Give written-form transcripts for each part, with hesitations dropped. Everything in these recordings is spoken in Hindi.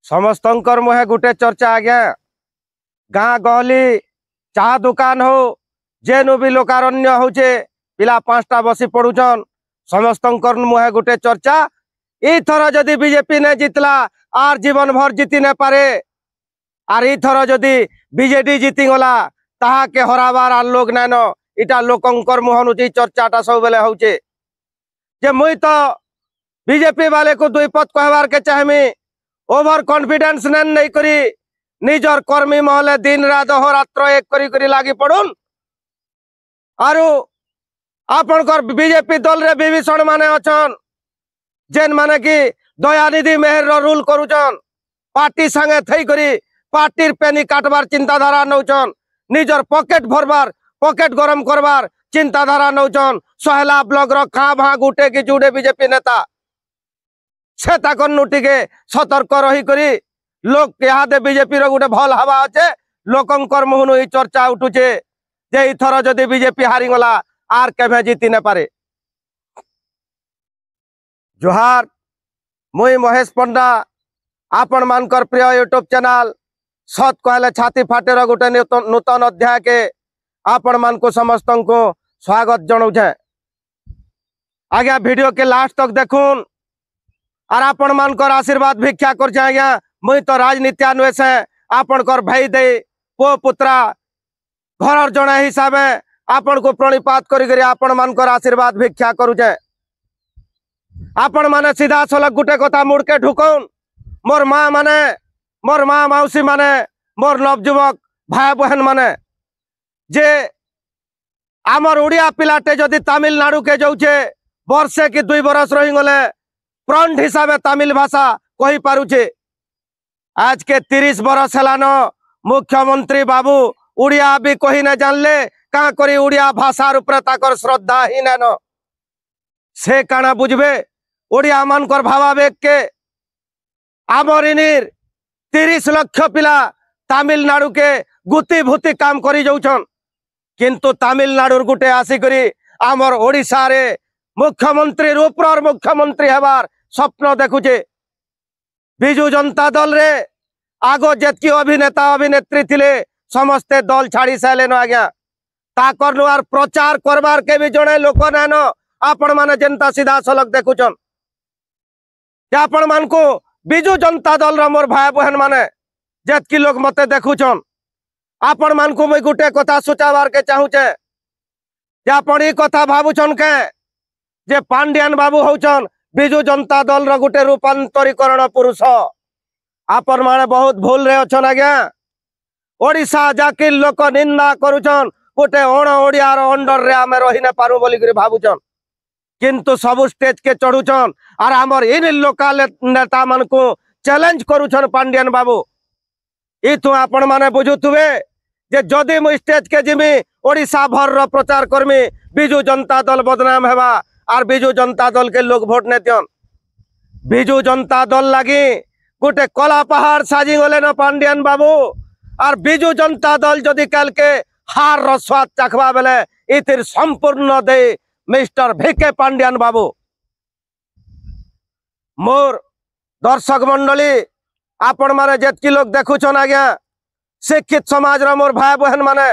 समस्तंकर मुहे गुटे चर्चा आज्ञा गाँ गहली चाह दुकान हो जेनु भी लोकारण्य होचे पिला 5टा बसी पड़ुछन समस्तंकर मुहे गुटे चर्चा इथर जदि बीजेपी ने जितला आर जीवन भर जीति न पारे आर इथर जदि बीजेडी जीति गला ताहा के हराबार आर लोग नाइन इटा लोकंकर मुहन चर्चाटा सब बेले होचे जे मुई तो बीजेपी वाले को दुई पद कहबार के चाहमी ओवर कॉन्फिडेंस नहीं करी निजर कर्मी महले दिन रात अहोरात्र एक करी लागी पड़ुन आरु आपनकर बीजेपी दल रे विभीषण माने अछन जेन माने कि दयानिधि मेहर रो रूल करूछन पार्टी संगे थई करी पार्टीर पेनी काटबार चिंताधारा नौचन निजर पॉकेट भरबार पॉकेट गरम करबार चिंताधारा नौचन सहला ब्लॉक रो खा भा गुटे कि जुड़े बीजेपी नेता से टिके सतर्क रही करी लोक इहादे बीजेपी रो गुटे भल हवा अच्छे लोकंकर मुहनु ई चर्चा उठुचे जे इथर जदि बीजेपी हारीगला आर केभे जीति न पारे। जोहार मुई महेश पंडा आपण मानकर प्रिय यूट्यूब चैनल सत कहले छाती फाटेर गुटे नूतन अध्याय के आपण मान को समस्त को स्वागत जनाऊे। आज्ञा वीडियो के लास्ट तक देखून और आपण मानकर आशीर्वाद भिक्षा कर आज्ञा मुई तो राजनीति अन्वेष आपणकर भाई दे पो पुत्रा घर जड़े हिसाब आपण को प्रणिपात करी आपण मानकर आशीर्वाद भिक्षा करुचे। आपण माने सीधा सलग गुटे कथा मुड़के ढुकौन मोर माँ माने मोर माँ मौसी माने मोर नवजुवक भाई बहन माने जे आमर उड़िया पिलाटे जदि तमिलनाडु के जाऊे वर्षे कि 2 बरस रही गले प्रंठ हिसाब तमिल भाषा कही पारुचे आज के 30 बरस हेलान मुख्यमंत्री बाबू उड़िया भी कही न जानले का करी उड़िया भाषा रूपरे ताकर श्रद्धा ही नैन से काना बुझबे उड़िया मानकर भावावेग के आमर इनिर 30 लाख पिला तमिलनाडु के गुति भूति काम करी जाउछन किंतु तमिलनाडु गुटे आसिकरी आमर ओडिशा रे मुख्यमंत्री रूपर मुख्यमंत्री हेबार स्वप्न देखुचे। बिजु जनता दल रे आगो जेतकी अभिनेता अभिनेत्री थिले समस्ते दल छाड़ी सालेन आज्ञा ताकर नुआर प्रचार करबार के भी जड़े लोक नाइन आपण माने जनता सीधा सलग देखुचन आपण मान को बिजु जनता दल रा मोर भाई बहन माने जेतकी लोग मते देखुचन आपण मान को मुई गुटे कथा सुचाबार के चाहूचे जे आपण ई कथा भाबुचन के जे पांड्यान बाबू होचन बिजु जनता दल रा गुटे रूपांतरीकरण पुरुष आपण माने बहुत भूल रे अछन आज्ञा ओडिशा जाकिर लोक निंदा करूचन गोटे अण ओडिया रो अंडर रे आमे रही न पारू बोली करी भाबुचन किंतु सब स्टेज के चढ़ुचन और आमर इन लोकल नेता मान को चैलेंज करूचन पांड्यान बाबू इतु आपण माने बुझुथुबे जे जदि मु स्टेज के जिमी ओडिशा भर रो प्रचार करमी बिजु जनता दल बदनाम हेबा और बिजु जनता दल के लोग भोट ने दियन बिजु जनता दल लगी गोटे कला पहाड़ साजी गले न पांड्यान बाबू और बिजु जनता दल जदि कल के हार रो स्वाद चखबा बेले इतिर संपूर्ण दे मिस्टर भिके पांड्यान बाबू मोर दर्शक मंडली आपण माने जेतकी लोग देखुछन आज्ञा शिक्षित समाज रो मोर भाई बहन माने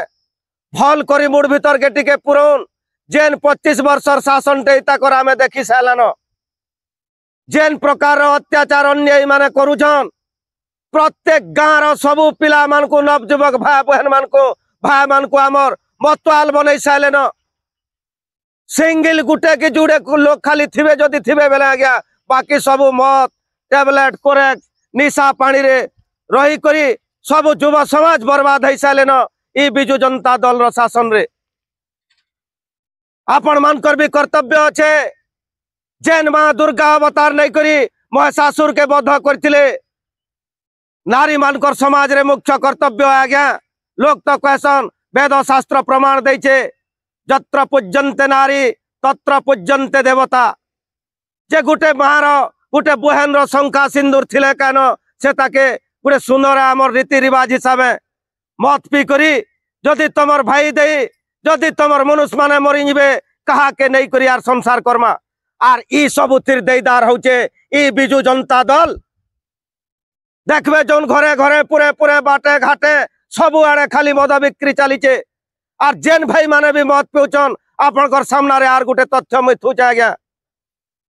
भल करी मुड़ भीतर के टिके पुरन जेन 25 वर्षर शासन टेता कर आमे देखि सालान जेन प्रकार अत्याचार अन्याय माने करूछन प्रत्येक गाँव रो सबु पिला मान को नवजुवक भाई बहन मान को आमर मतवाल बनै सालेन सिंगल गुटे की जुड़े लोग खाली थिबे जदि थिबे बेले आज्ञा बाकी सबु मत टैबलेट कोरेक निशा पानी रे रही करी सब युवा समाज बर्बाद हो सालेन ई बिजु जनता दल रो शासन रे आपण मानकर भी कर्तव्य अच्छे जेन माँ दुर्गा अवतार नहीं करी महिषासुर के बध करथिले नारी मानकर समाज रे मुख्य कर्तव्य आज्ञा लोग तो कहसन वेद शास्त्र प्रमाण देछे जत्र पूज्यन्ते नारी तत्र पूज्यन्ते देवता जे गुटे मार गुटे बहन रो शंका सिंदूर थिले कान से ताके गुटे सुंदर आमर रीति रिवाज हिसाब मत पी करी जदि तमर भाई दे जदि तमर मनुष्य माने मरी जिबे कहा के नहीं करी आर संसार कर्मा आर ई सब थिर देदार होचे ई बिजु जनता दल देखबे जो घरे घरे पुरे पुरे बाटे घाटे सबु आड़े खाली मद बिक्री चलीचे और जेन भाई माने भी मद पिउछन आपनकर सामना रे आर गुटे तथ्य मुई थुचे आज्ञा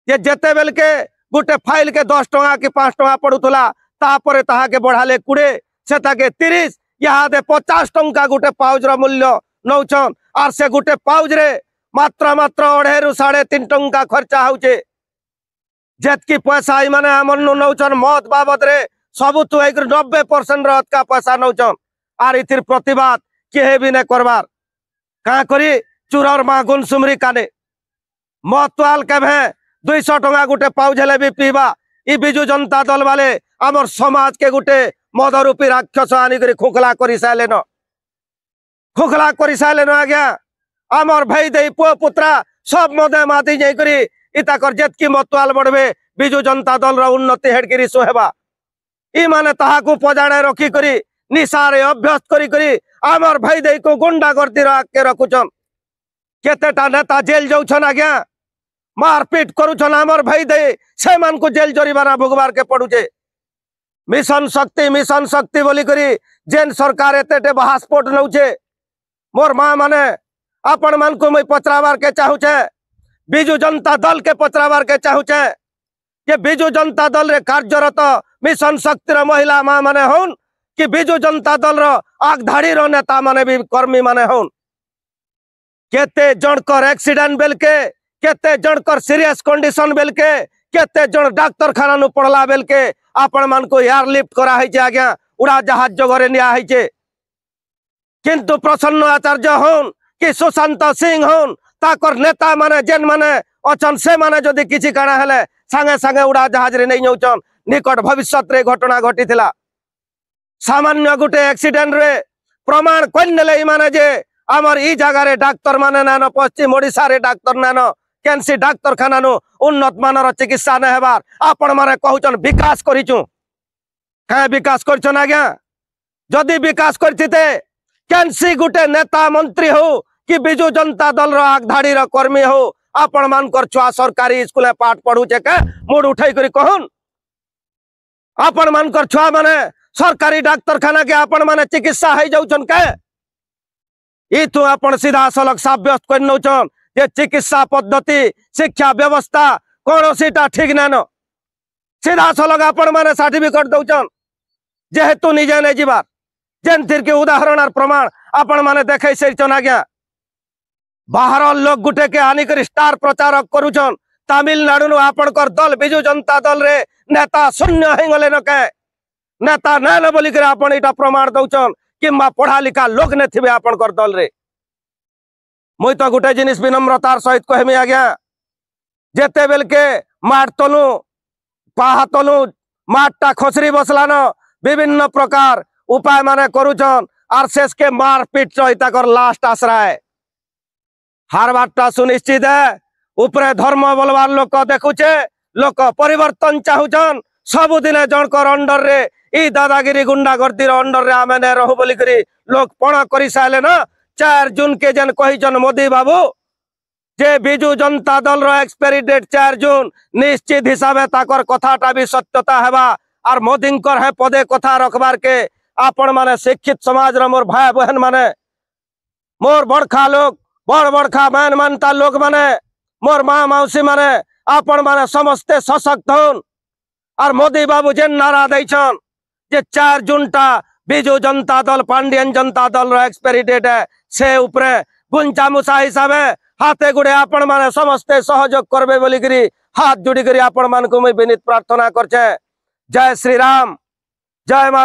जे जेते बेल के गुटे फाइल के 10 टंका कि 5 टंका पड़ुथला तापरे ताहा के बढ़ाले 20 से ताके 30 यहाँ 50 टंका गुटे पाउज रो मूल्य नौछन और से गुटे पाउज रे मात्र मात्र 2.5 रु 3.5 टंका खर्चा होचे जेतकी पैसा ई माने हमन नौछन मद बाबद रे सबु तु 90% रो का पैसा नौछन और इथिर प्रतिवाद केहे भी ने करबार का करी चूरर मागुन सुमरी काने मतवाल केभे 200 टंका गुटे पाउज हेले भी पीबा ई बिजु जनता दल वाले आमर समाज के गुटे मदरूपी राक्षस आनी करी खोखला करी साइलेन आज्ञा आमर भाई दे पुओ पुत्रा सब मदे माती जाई करी इताकर जेतकी मतवाल बढ़बे बिजु जनता दल रो उन्नति हेडगिरी सोहेबा ई माने ताहाकू पजाड़े रखी करी निशारे अभ्यस्त करी करी आमर भाई दे को गुंडा गर्दी के रखुछन केतेटा नेता जेल जाउछन आज्ञा मारपीट करुछन आमर भाई दे से मान को जेल जरिमाना भोगबार के पड़ुचे मिशन शक्ति बोली करी जेन सरकार एते बहास्पोर्ट नौचे मोर माँ माने आपण मान को मैं पचराबार के चाहूचे बिजु जनता दल के पचराबार के चाहूचे कि बिजु जनता दल रे कार्यरत मिशन शक्ति रो महिला माँ माने होन कि बिजु जनता दल रो आगधाड़ी रो नेता माने भी कर्मी माने होन केते जनकर एक्सीडेंट बेल के केते जनकर सीरियस कंडीशन बेल के केते जन डाक्टर खाना नु पड़ला बेल के आपण मान को एयरलिफ्ट करा है आज्ञा उड़ा जहाज जगरे निया है किंतु प्रसन्न आचार्य होन कि सुशांत सिंह होन ताकर नेता माने जेन माने अचन से माने जदि किछि काना हेले संगे संगे उड़ा जहाज रे नै नौचन निकट भविष्य रे घटना घटिथिला सामान्य गुटे एक्सीडेंट रे प्रमाण कोन्नेले माने जे आमर ई जगह रे डाक्टर माने नानो पश्चिम ओडिसा रे डाक्टर नानो केनसी डाक्टर खाना नु उन्नत मानर चिकित्सा न हेबार आपण माने कहउचन विकास करिचु का विकास करछन आज्ञा जदि विकास करथिते केनसी गुटे नेता मंत्री हो कि बिजु जनता दल रो आगधाड़ी रो कर्मी हो आपण मान कर छुआ सरकारी स्कूल पाठ पढुचे के मुड उठाई करी कहन आपण मान कर छुआ माने सरकारी डाक्टर खाना के आपण माने चिकित्सा है जाउछन के ई तो आपण सीधा सलग साब्यस्त कर नौछन जे चिकित्सा पद्धति शिक्षा व्यवस्था कौन सीटा ठीक नानो सीधा सलग आपण माने सर्टिफिकेट दौचन जेहेतु निजे नहीं जीवार जेन थीर के उदाहरण और प्रमाण आपण माने देखै सेचन आज्ञा बाहर लोग गुटे के आनी कर स्टार प्रचारक करुछन तमिलनाडु नु आपण कर दल बिजु जनता दल रे नेता शून्य हे गले न के नेता न बोली कर आपण इटा प्रमाण दौचन किंबा पढ़ा लिखा लोग ने थिबे आपण कर दल रे मुई तो गुटे जिनिस विनम्रतार सहित कहमी आज्ञा जेते बेल के माट तलु पाहा तलु माटा खसरी बसलान विभिन्न प्रकार उपाय माने करुछन और शेष के मारपीट रही कर लास्ट आश्रय हार बाटा सुनिश्चित है उपरे धर्म बोलवार लोक देखुचे लोक परिवर्तन चाहूचन सबुदिने जनकर अंडर रे ई दादागिरी गुंडागर्दी अंडर रे आमे ने रहु बोली करी लोग पण करी साले ना 4 जून के जन कहिचन मोदी बाबू जे बिजु जनता दल रो एक्सपायरी डेट 4 जून निश्चित हिसाब ताकर कथाटा भी सत्यता हेबा और मोदी कर है पदे कथा रखबार के आपण माने शिक्षित समाज रो मोर भाई बहन माने मोर बड़खा लोग बड़ बड़खा बहन मानता लोग माने मोर माँ मौसी माने आपण माने समस्ते सशक्त होन और मोदी बाबू जेन नारा दैछन जे 4 जून टा बिजु जनता दल पांडियन जनता दल रो एक्सपायरी डेट है से उपरे गुंचा मुसा हिसाबे हाथे गुड़े आपण माने समस्ते सहयोग करबे बोली करी हाथ जोड़ी करी आपण मान को मैं विनीत प्रार्थना करछे। जय श्री राम, जय मां।